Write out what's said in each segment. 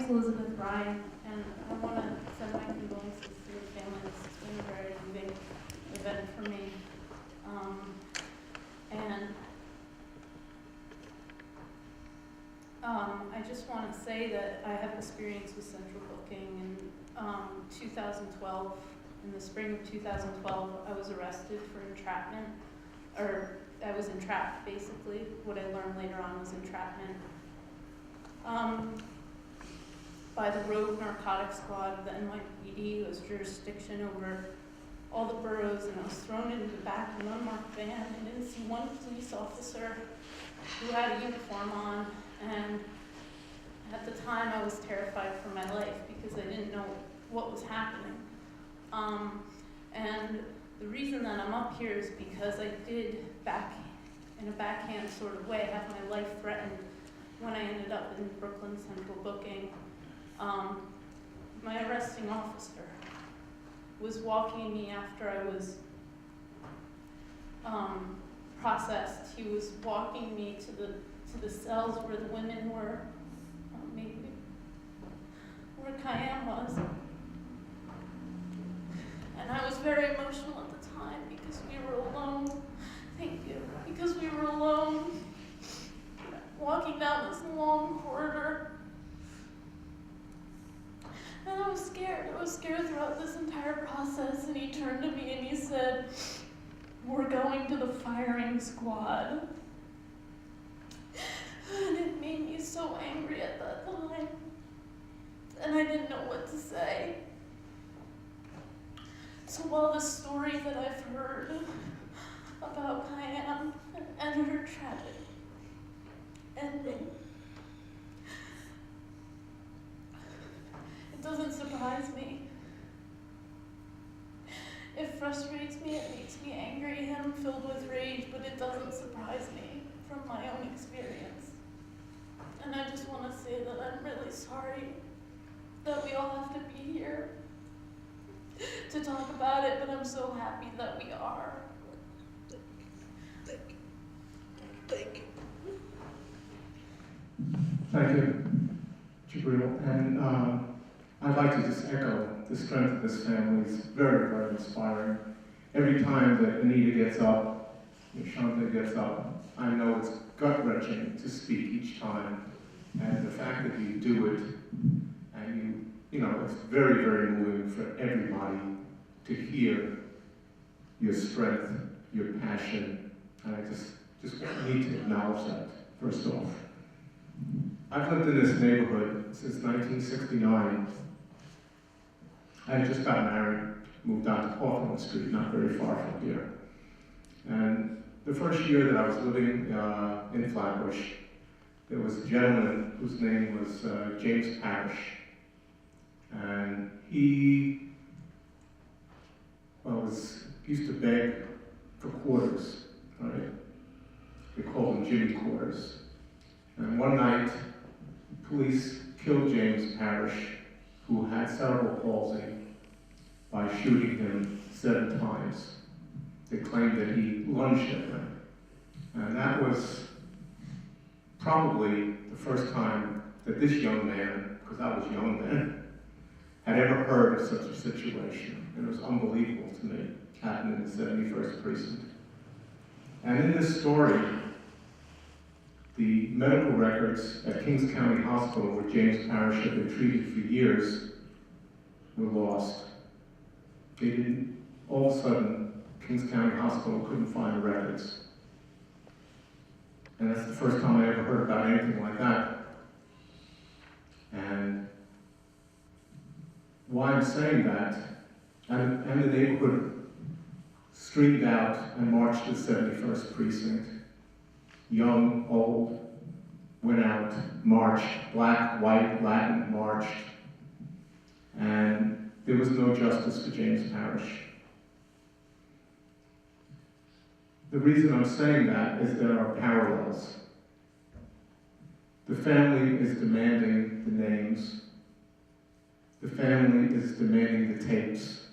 name's Elizabeth Bryan, and I want to send my condolences to the family. This has been a very moving event for me. I just want to say that I have experience with central booking. In 2012, in the spring of 2012, I was arrested for entrapment, or I was entrapped, basically. What I learned later on was entrapment. By the rogue narcotics squad of the NYPD, who has jurisdiction over all the boroughs, and I was thrown into the back of an unmarked van. I didn't see one police officer who had a uniform on, and at the time I was terrified for my life because I didn't know what was happening. And the reason that I'm up here is because I did, in a backhand sort of way, have my life threatened when I ended up in Brooklyn Central Booking. My arresting officer was walking me after I was processed. He was walking me to the cells where the women were, maybe where Kyam was. And I was very emotional at the time because we were alone. Thank you. Because we were alone, walking down this long corridor. And I was scared. I was scared throughout this entire process. And he turned to me and he said, "We're going to the firing squad." And it made me so angry at that time. And I didn't know what to say. So while the story that I've heard about Kyam and her tragic ending, it doesn't surprise me. It frustrates me, it makes me angry, and I'm filled with rage, but it doesn't surprise me from my own experience. And I just want to say that I'm really sorry that we all have to be here to talk about it, but I'm so happy that we are. Thank you. Thank you, Jabril. And I'd like to just echo the strength of this family. It's very, very inspiring. Every time that Anita gets up, and Shanta gets up, I know it's gut-wrenching to speak each time. And the fact that you do it, and you know, it's very, very moving for everybody to hear your strength, your passion, and I just need to acknowledge that, first off. I've lived in this neighborhood since 1969. I had just got married, moved out to Hawthorne Street, not very far from here. And the first year that I was living in Flatbush, there was a gentleman whose name was James Parrish. And he used to beg for quarters, right? They called him Jimmy Quarters. And one night, the police killed James Parrish, who had cerebral palsy, by shooting him 7 times. They claimed that he lunged at them. And that was probably the first time that this young man, because I was young then, had ever heard of such a situation. And it was unbelievable to me. It happened in the 71st Precinct. And in this story, the medical records at Kings County Hospital, where James Parrish had been treated for years, were lost. They didn't, all of a sudden, Kings County Hospital couldn't find the records. And that's the first time I ever heard about anything like that. And why I'm saying that, and the neighborhood streamed out and marched to the 71st Precinct. Young, old, went out, marched, black, white, Latin, marched. And there was no justice for James Parrish. The reason I'm saying that is there are parallels. The family is demanding the names. The family is demanding the tapes.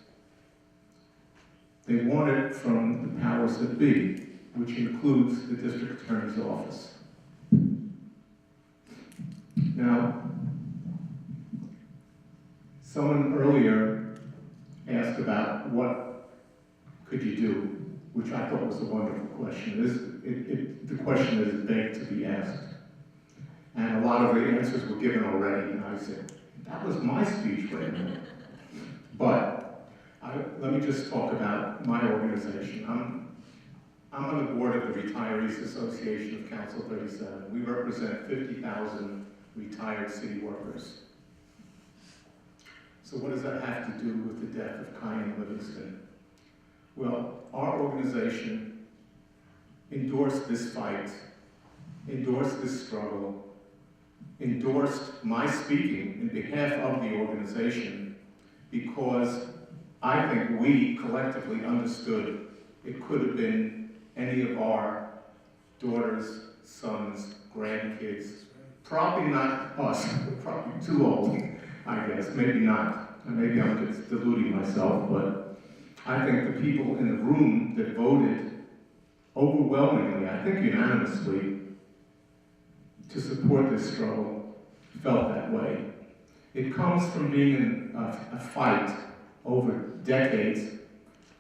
They want it from the powers that be, which includes the district attorney's office. Now, Someone earlier asked about what could you do, which I thought was a wonderful question. The question is begged to be asked. And a lot of the answers were given already, and I said, that was my speech right now. But let me just talk about my organization. I'm on the board of the Retirees Association of Council 37. We represent 50,000 retired city workers. So what does that have to do with the death of Kyam Livingston? Well, our organization endorsed this fight, endorsed this struggle, endorsed my speaking in behalf of the organization because I think we collectively understood it could have been any of our daughters, sons, grandkids, probably not us, probably too old, I guess, maybe not. Maybe I'm just deluding myself, but I think the people in the room that voted overwhelmingly, I think unanimously, to support this struggle felt that way. It comes from being in a fight over decades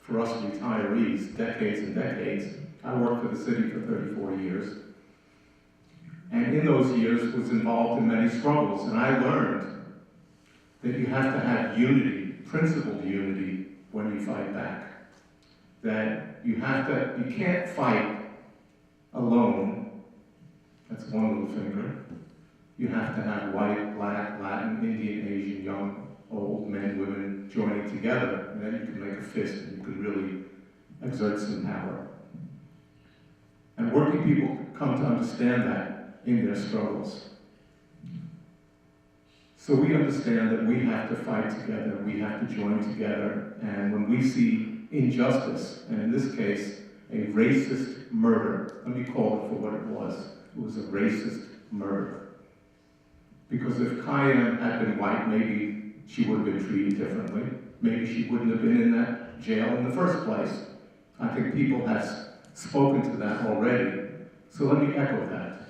for us retirees, decades and decades. I worked for the city for 34 years. And in those years was involved in many struggles. And I learned that you have to have unity, principled unity, when you fight back. That you can't fight alone. That's one little finger. You have to have white, black, Latin, Indian, Asian, young, old, men, women joining together, and then you can make a fist and you can really exert some power. And working people come to understand that in their struggles. So we understand that we have to fight together, we have to join together, and when we see injustice, and in this case, a racist murder, let me call it for what it was a racist murder. Because if Kyam had been white, maybe she would have been treated differently. Maybe she wouldn't have been in that jail in the first place. I think people have spoken to that already. So let me echo that.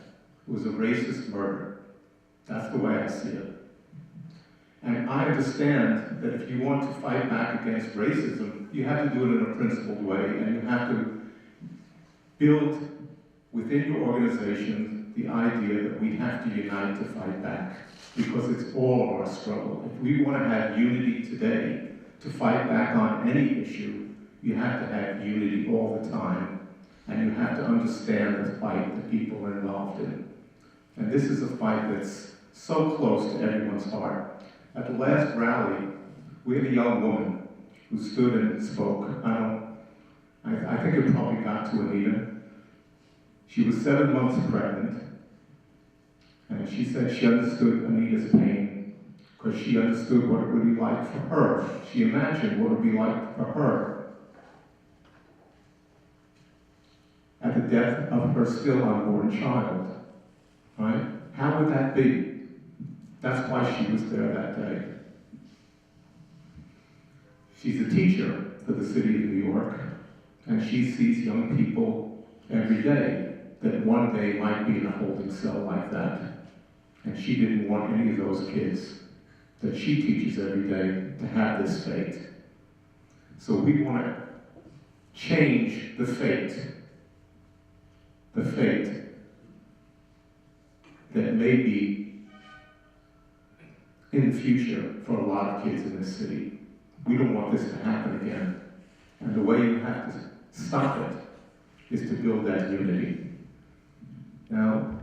It was a racist murder. That's the way I see it. And I understand that if you want to fight back against racism, you have to do it in a principled way, and you have to build within your organization the idea that we have to unite to fight back, because it's all of our struggle. If we want to have unity today to fight back on any issue, you have to have unity all the time, and you have to understand the fight that people are involved in. And this is a fight that's so close to everyone's heart. At the last rally, we had a young woman who stood and spoke. I think it probably got to Anita. She was 7 months pregnant, and she said she understood Anita's pain because she understood what it would be like for her. She imagined what it would be like for her at the death of her still unborn child, right? How would that be? That's why she was there that day. She's a teacher for the city of New York, and she sees young people every day that one day might be in a holding cell like that. And she didn't want any of those kids that she teaches every day to have this fate. So we want to change the fate that may be in the future for a lot of kids in this city. We don't want this to happen again. And the way you have to stop it is to build that unity. Now,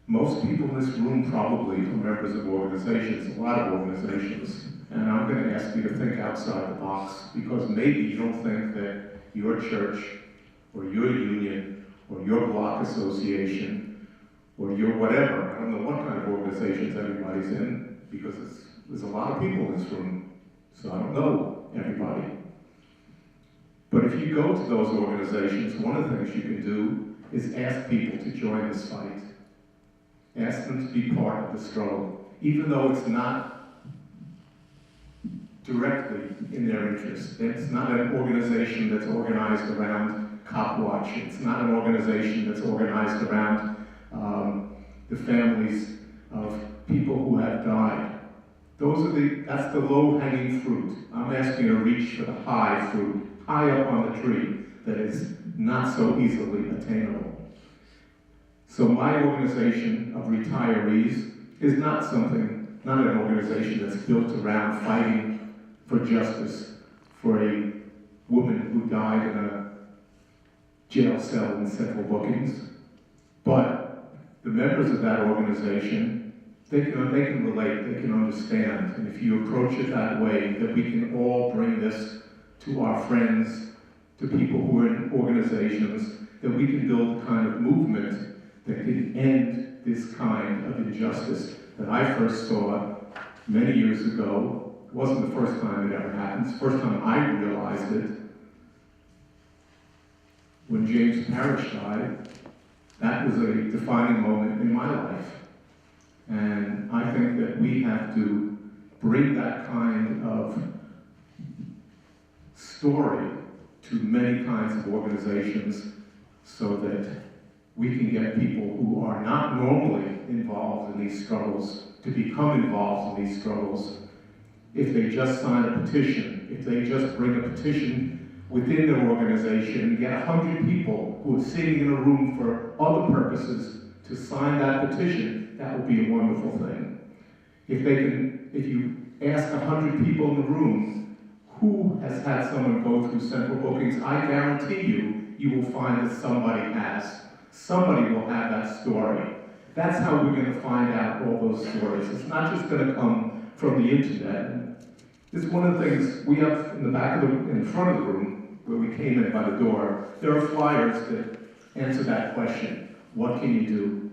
most people in this room probably are members of organizations, a lot of organizations, and I'm going to ask you to think outside the box, because maybe you don't think that your church, or your union, or your block association, or your whatever, I don't know what kind of organizations everybody's in, because there's a lot of people in this room, so I don't know everybody. But if you go to those organizations, one of the things you can do is ask people to join this fight. Ask them to be part of the struggle, even though it's not directly in their interest. It's not an organization that's organized around cop watch. It's not an organization that's organized around the families of people who have died. That's the low-hanging fruit. I'm asking you to reach for the high fruit, high up on the tree, that is not so easily attainable. So my organization of retirees is not an organization that's built around fighting for justice for a woman who died in a jail cell in Central Bookings. But the members of that organization, they can relate, they can understand. And if you approach it that way, that we can all bring this to our friends, to people who are in organizations, that we can build a kind of movement that can end this kind of injustice that I first saw many years ago. It wasn't the first time it ever happened. It's the first time I realized it. When James Parrish died, that was a defining moment in my life. And I think that we have to bring that kind of story to many kinds of organizations so that we can get people who are not normally involved in these struggles to become involved in these struggles. If they just sign a petition, if they just bring a petition within their organization and get 100 people who are sitting in a room for other purposes to sign that petition, that would be a wonderful thing. If you ask 100 people in the room who has had someone go through Central Bookings, I guarantee you will find that somebody has. Somebody will have that story. That's how we're going to find out all those stories. It's not just going to come from the internet. This is one of the things we have in the front of the room, where we came in by the door. There are flyers that answer that question. What can you do?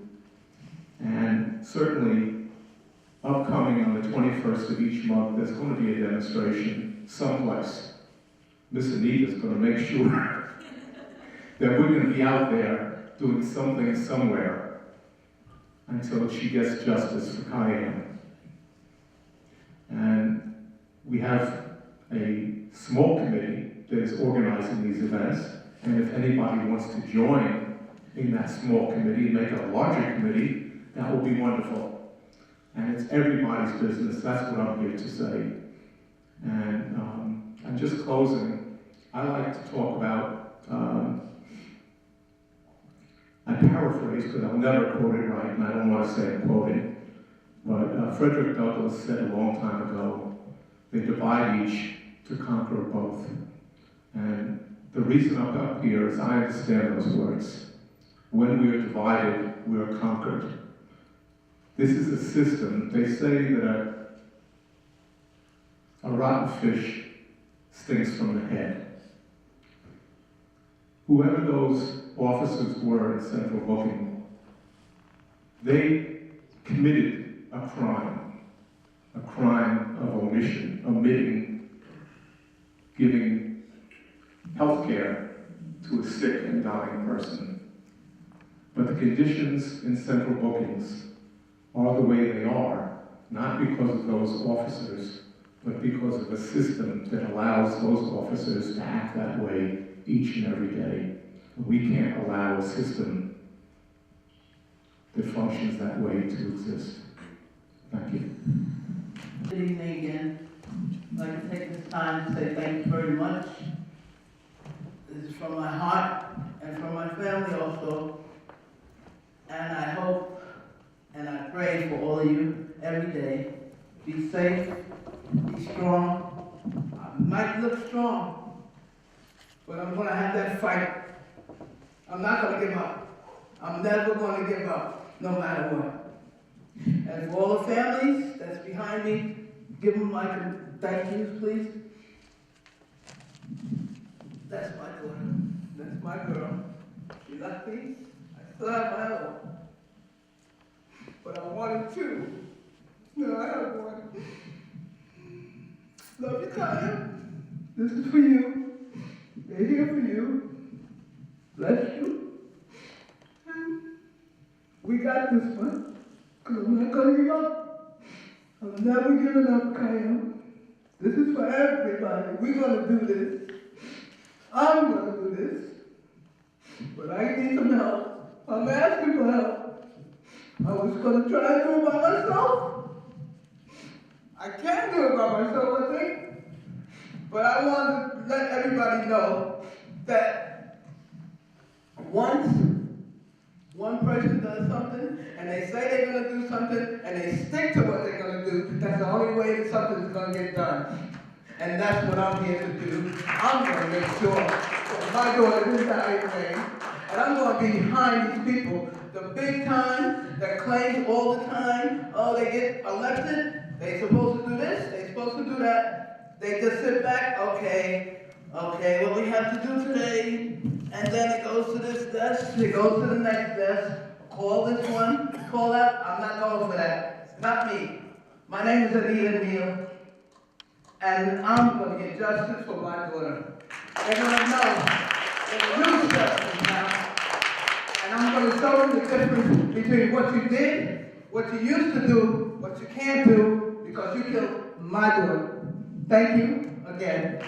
And certainly, upcoming on the 21st of each month, there's going to be a demonstration someplace. Miss Anita's going to make sure that we're going to be out there doing something somewhere until she gets justice for Kyam. And we have a small committee that is organizing these events, and if anybody wants to join in that small committee and make it a larger committee, that will be wonderful. And it's everybody's business. That's what I'm here to say. And just closing, I like to talk about, I paraphrase because I'll never quote it right, and I don't want to say I'm quoting, but Frederick Douglass said a long time ago, they divide each to conquer both. And the reason I'm up here is I understand those words. When we are divided, we are conquered. This is a system. They say that a rotten fish stinks from the head. Whoever those officers were in Central Booking, they committed a crime of omission, omitting giving health care to a sick and dying person. But the conditions in Central Bookings are the way they are, not because of those officers, but because of a system that allows those officers to act that way each and every day. We can't allow a system that functions that way to exist. Thank you. Good evening again. I'd like to take this time to say thank you very much. This is from my heart and from my family also. And I hope and I pray for all of you every day. Be safe, be strong. I might look strong, but I'm going to have that fight. I'm not going to give up. I'm never going to give up, no matter what. And for all the families that's behind me, give them my thank yous, please. That's my daughter. That's my girl. She left me. I still have my own. But I wanted two. No, I don't want it. Love you, Kyam. This is for you. They're here for you. Bless you. And we got this one. Because I'm not going to give up. I'm never giving up, Kyam. This is for everybody. We're going to do this. I'm going to do this. But I need some help. I'm asking for help. I was going to try to do it by myself. I can do it by myself, I think. But I want to let everybody know that once one person does something, and they say they're going to do something, and they stick to what they're going to do, that's the only way that something's going to get done. And that's what I'm here to do. I'm going to make sure that my daughter is not away, and I'm going to be behind these people. The big time that claims all the time, oh, they get elected, they supposed to do this, they supposed to do that. They just sit back, okay, what we have to do today, and then it goes to this desk, it goes to the next desk, call this one, call that. I'm not going for that. It's not me. My name is Anita Neal, and I'm going to get justice for my daughter. They're going to know that you justice now, and I'm going to show them the difference between what you did, what you used to do, what you can't do, because you killed my daughter. Thank you again.